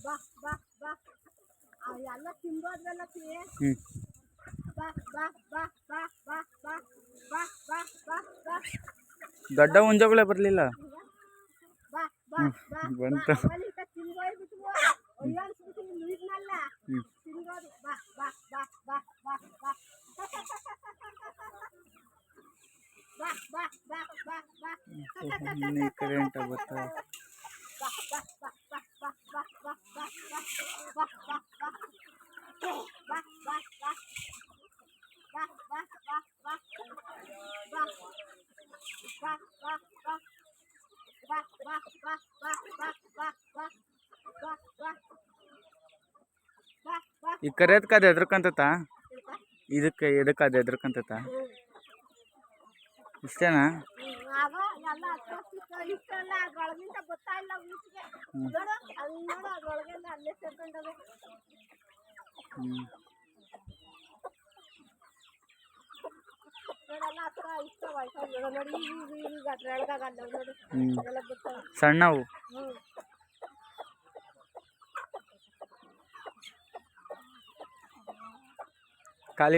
ಬಾ ಬಾ ಬಾ ಎಲ್ಲ ತಿಂಬೋದ್ವಲ್ಲ ಪಿ ಹ್ಞೂ ಬಾ ಬಾ ಬಾ ಬಾ ಬಾ ಬಾ ಬಾ ಬಾ ಬಾ ಬಾ ದೊಡ್ಡ ಹುಂಜಗಳೇ ಬರಲಿಲ್ಲ. ಬಾ ಬಾ ಬಾ ಬಂತು. ಅವಲಿಂದ ತಿಂದೋಯ್ಬಿಟ್ಟು ಅಯ್ಯೋ ಅನ್ಸ್ಬಿಟ್ಟು ನೀರ್ನಲ್ಲ ತಿಂದೋದು ಬಾ ಬಾ ಬಾ ಬಾ ಬಾ ಬಾ ಬಾ ಬಾ ಬಾ ಬಾ ಬಾ ಕರೆಂಟ್ ಆಗುತ್ತಾ? ಬಾ ಬಾ ಬಾ ಬಾ ಬಾ ಬಾ ಬಾ ಬಾ ಬಾ ಬಾ ಬಾ ಬಾ ಬಾ ಬಾ ಈ ಕರೆಯದ್ಕ ಅದು ಹೆದ್ರಕಂತತ? ಇದಕ್ಕೆ ಎದಕ್ಕೆ ಅದು ಹೆದ್ರಕಂತತ? ಇಷ್ಟೇನಾ? ಇಷ್ಟೆಲ್ಲ ಅದ್ರೊಳಗಿಂದ ಗೊತ್ತಾ ಇಲ್ಲ ಊಟಿಗೆ ನೋಡು ಅಲ್ಲಿ ನೋಡು ಅದ್ರೊಳಗೆಲ್ಲ ಅಲ್ಲೇ ಸೇರ್ಕೊಂಡವೆ. ನೋಡಲ್ಲ ಹತ್ರ ಇಷ್ಟವಾಯ್ತು ನೋಡಿ ಈಗ ಅದ್ರೊಳಗಾಗಲ್ಲ ನೋಡಿ ಎಲ್ಲ ಗೊತ್ತಾಗ ಸಣ್ಣವು.